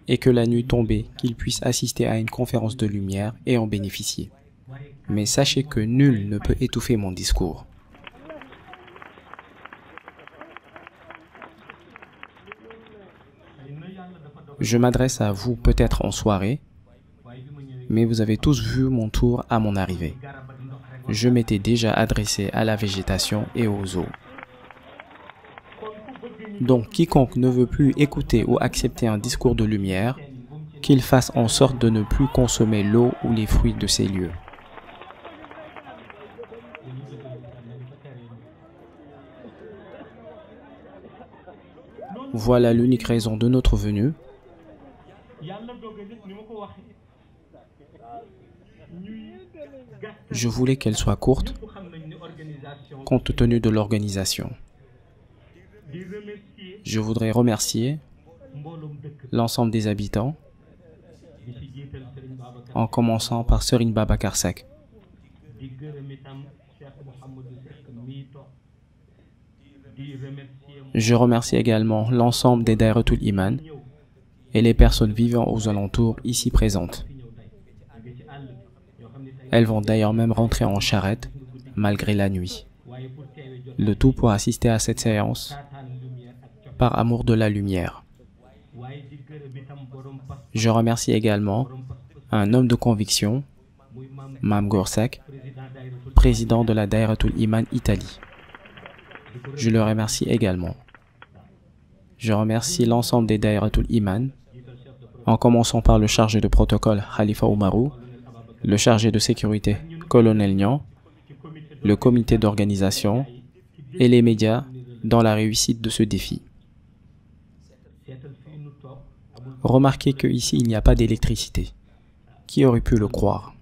Et que la nuit tombée, qu'ils puissent assister à une conférence de lumière et en bénéficier. Mais sachez que nul ne peut étouffer mon discours. Je m'adresse à vous peut-être en soirée, mais vous avez tous vu mon tour à mon arrivée. Je m'étais déjà adressé à la végétation et aux eaux. Donc quiconque ne veut plus écouter ou accepter un discours de lumière, qu'il fasse en sorte de ne plus consommer l'eau ou les fruits de ces lieux. Voilà l'unique raison de notre venue. Je voulais qu'elle soit courte, compte tenu de l'organisation. Je voudrais remercier l'ensemble des habitants, en commençant par Serigne Babacar Seck. Je remercie également l'ensemble des Daïratul Iman et les personnes vivant aux alentours ici présentes. Elles vont d'ailleurs même rentrer en charrette, malgré la nuit. Le tout pour assister à cette séance, par amour de la lumière. Je remercie également un homme de conviction, Mame Gor Seck, président de la Daïratul Iman Italie. Je le remercie également. Je remercie l'ensemble des Daïratul Iman, en commençant par le chargé de protocole Khalifa Oumarou, le chargé de sécurité Colonel Nian, le comité d'organisation et les médias dans la réussite de ce défi. Remarquez qu'ici il n'y a pas d'électricité. Qui aurait pu le croire?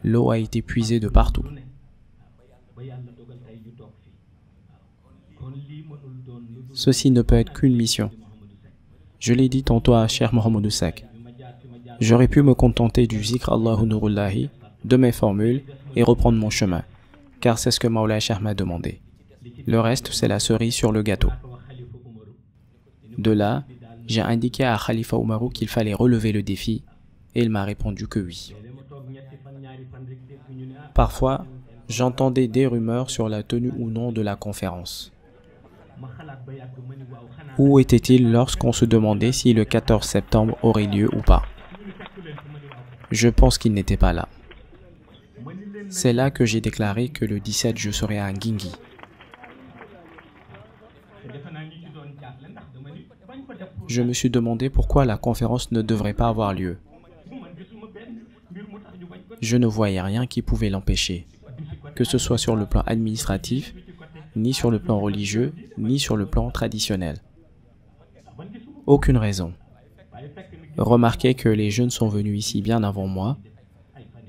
L'eau a été puisée de partout. Ceci ne peut être qu'une mission. Je l'ai dit tantôt à Cheikh Mohamedou Seck. J'aurais pu me contenter du zikr Allahu Nurullahi, de mes formules et reprendre mon chemin, car c'est ce que Maulay Cheikh m'a demandé. Le reste, c'est la cerise sur le gâteau. De là, j'ai indiqué à Khalifa Oumarou qu'il fallait relever le défi, et il m'a répondu que oui. Parfois, j'entendais des rumeurs sur la tenue ou non de la conférence. Où était-il lorsqu'on se demandait si le 14 septembre aurait lieu ou pas? Je pense qu'il n'était pas là. C'est là que j'ai déclaré que le 17 je serai à Nguingui. Je me suis demandé pourquoi la conférence ne devrait pas avoir lieu. Je ne voyais rien qui pouvait l'empêcher, que ce soit sur le plan administratif, ni sur le plan religieux, ni sur le plan traditionnel. Aucune raison. Remarquez que les jeunes sont venus ici bien avant moi,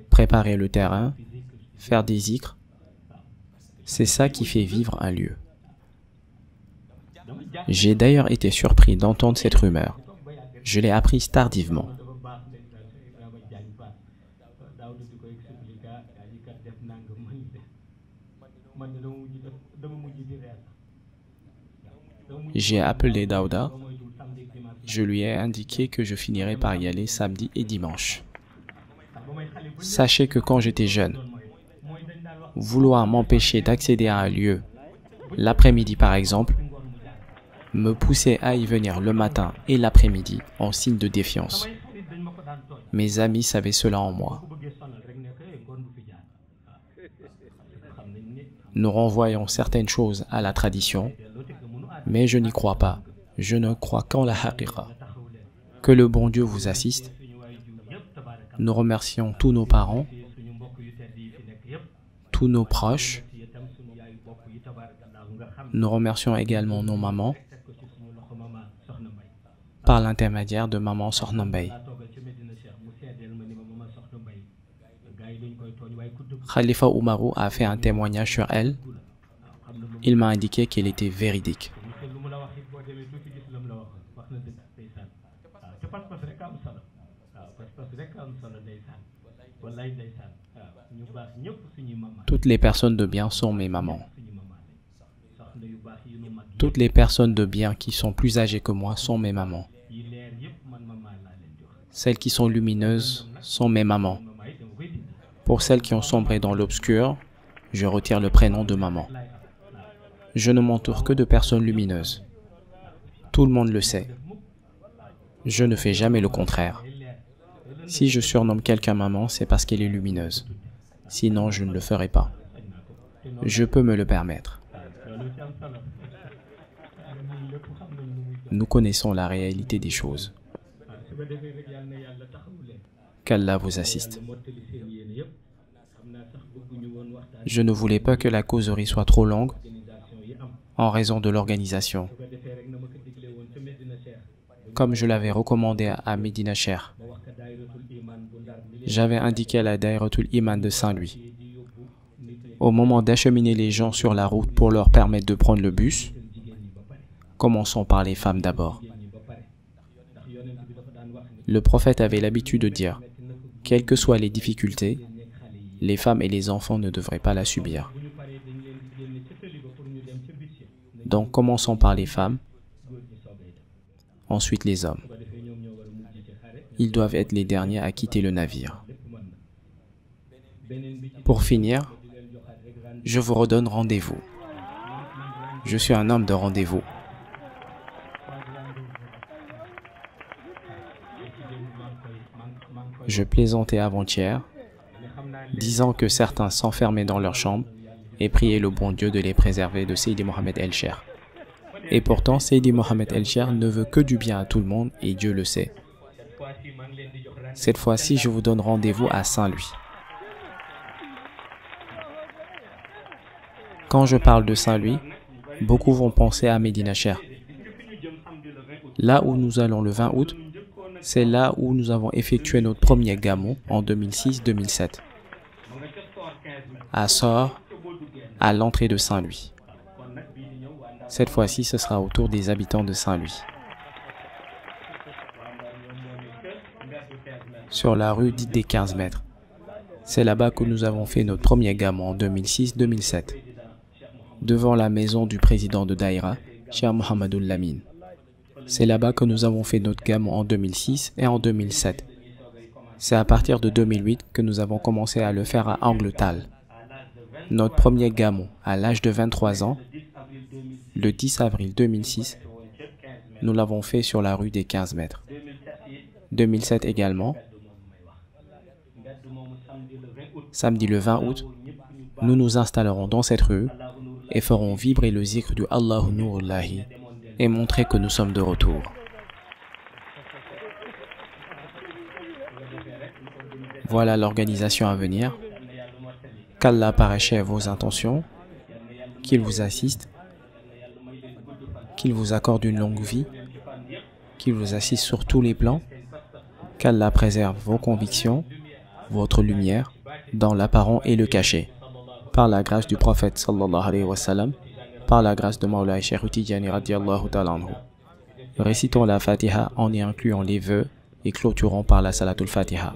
préparer le terrain, faire des zikrs. C'est ça qui fait vivre un lieu. J'ai d'ailleurs été surpris d'entendre cette rumeur. Je l'ai apprise tardivement. J'ai appelé Daouda. Je lui ai indiqué que je finirais par y aller samedi et dimanche. Sachez que quand j'étais jeune, vouloir m'empêcher d'accéder à un lieu, l'après-midi par exemple, me poussait à y venir le matin et l'après-midi en signe de défiance. Mes amis savaient cela en moi. Nous renvoyons certaines choses à la tradition, mais je n'y crois pas. Je ne crois qu'en la haqiqa. Que le bon Dieu vous assiste. Nous remercions tous nos parents, tous nos proches. Nous remercions également nos mamans, par l'intermédiaire de maman Sokhna Mbaye. Khalifa Oumarou a fait un témoignage sur elle. Il m'a indiqué qu'elle était véridique. Toutes les personnes de bien sont mes mamans. Toutes les personnes de bien qui sont plus âgées que moi sont mes mamans. Celles qui sont lumineuses sont mes mamans. Pour celles qui ont sombré dans l'obscur, je retire le prénom de maman. Je ne m'entoure que de personnes lumineuses. Tout le monde le sait. Je ne fais jamais le contraire. Si je surnomme quelqu'un maman, c'est parce qu'elle est lumineuse. Sinon, je ne le ferai pas. Je peux me le permettre. Nous connaissons la réalité des choses. Qu'Allah vous assiste. Je ne voulais pas que la causerie soit trop longue en raison de l'organisation. Comme je l'avais recommandé à Medina Cheikh, j'avais indiqué à la Daïratul Iman de Saint-Louis. Au moment d'acheminer les gens sur la route pour leur permettre de prendre le bus, commençons par les femmes d'abord. Le prophète avait l'habitude de dire, quelles que soient les difficultés, les femmes et les enfants ne devraient pas la subir. Donc commençons par les femmes, ensuite les hommes. Ils doivent être les derniers à quitter le navire. Pour finir, je vous redonne rendez-vous. Je suis un homme de rendez-vous. Je plaisantais avant-hier, disant que certains s'enfermaient dans leur chambre et priaient le bon Dieu de les préserver de Seydi Mohamed El Cheikh. Et pourtant, Seydi Mohamed El Cheikh ne veut que du bien à tout le monde et Dieu le sait. Cette fois-ci, je vous donne rendez-vous à Saint-Louis. Quand je parle de Saint-Louis, beaucoup vont penser à Medina Cheikh. Là où nous allons le 20 août, c'est là où nous avons effectué notre premier gamou en 2006-2007. À Sor, à l'entrée de Saint-Louis. Cette fois-ci, ce sera au tour des habitants de Saint-Louis. Sur la rue dite des 15 mètres. C'est là-bas que nous avons fait notre premier gamou en 2006-2007. Devant la maison du président de Daïra, Cheikh Mohamedou Lamine. C'est là-bas que nous avons fait notre gamou en 2006 et en 2007. C'est à partir de 2008 que nous avons commencé à le faire à Angletal. Notre premier gamou, à l'âge de 23 ans, le 10 avril 2006, nous l'avons fait sur la rue des 15 mètres. 2007 également. Samedi le 20 août, nous nous installerons dans cette rue et ferons vibrer le zikr du Allahu Nurullahi et montrer que nous sommes de retour. Voilà l'organisation à venir. Qu'Allah parachève vos intentions, qu'il vous assiste, qu'il vous accorde une longue vie, qu'il vous assiste sur tous les plans, qu'Allah préserve vos convictions, votre lumière, dans l'apparent et le caché. Par la grâce du prophète sallallahu alayhi wa sallam, par la grâce de Mawlaya Cheikh Tidjani radiyallahu ta'ala anhu. Récitons la Fatiha en y incluant les vœux et clôturons par la Salatul Fatiha.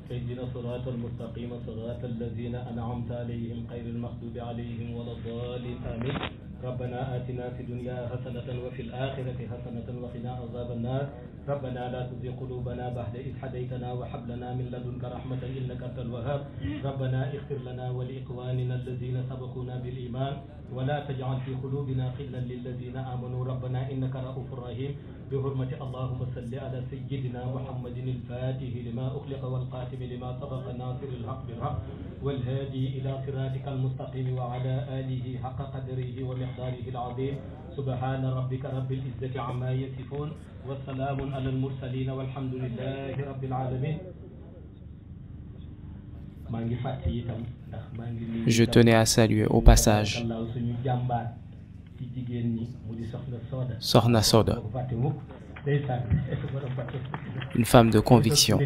اهدنا الصراط المستقيم صراط الذين أنعمت عليهم غير المغضوب عليهم ولا الضالين آمين ربنا آتنا في الدنيا حسنة وفي الآخرة حسنة وقنا عذاب النار ربنا لا تزغ قلوبنا بعد إذ هديتنا وهب لنا من لدنك رحمة إنك أنت الوهاب ربنا اغفر لنا ولإخواننا الذين سبقونا بالإيمان ولا تجعل في قلوبنا غلا للذين آمنوا ربنا إنك رؤوف رحيم بحرمة اللهم صل على سيدنا محمد الفاتح لما أخلق والقاتم لما سبق ناصر الحق بالحق والهادي إلى صراطك المستقيم وعلى آله حق قدره ومقداره العظيم سبحان ربك رب العزة عما يصفون والسلام على المرسلين والحمد لله رب العالمين. Je tenais à saluer au passage Sokhna Soda, une femme de conviction.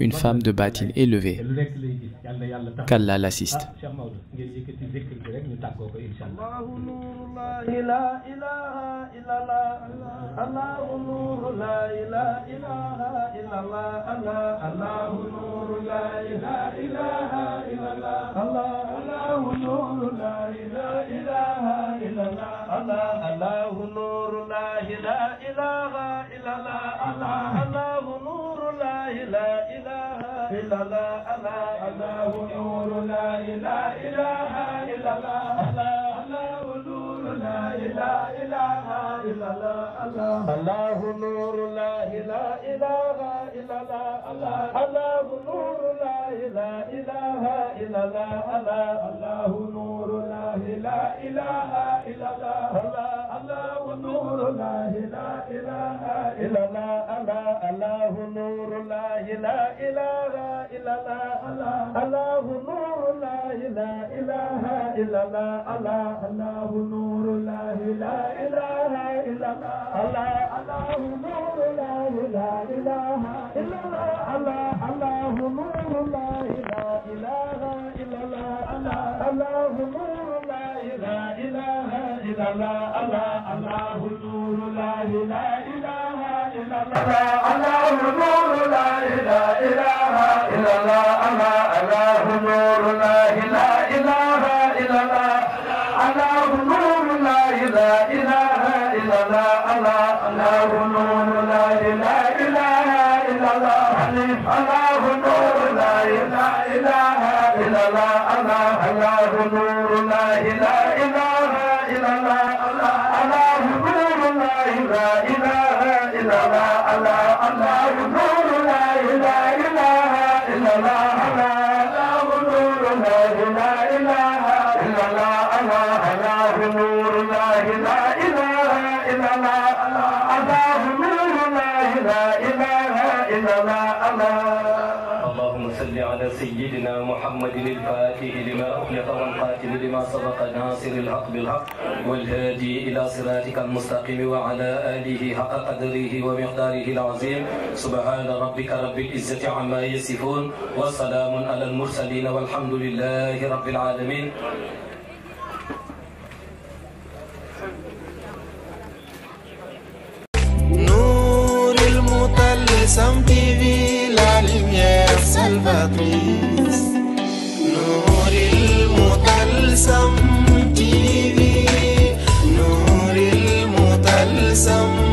Une femme de Batin élevée. Qu'Allah l'assiste. اللهم صل على سيدنا محمد الفاتح لما أخلق والقاتل لما سبق ناصر الحق بالحق والهادي إلى صراطك المستقيم وعلى آله حق قدره ومقداره العظيم سبحان ربك رب العزة عما يصفون وسلام على المرسلين والحمد لله رب العالمين. Sam TV, la lumière salvatrice. Nouril Mutalsam TV, Nouril Mutalsam.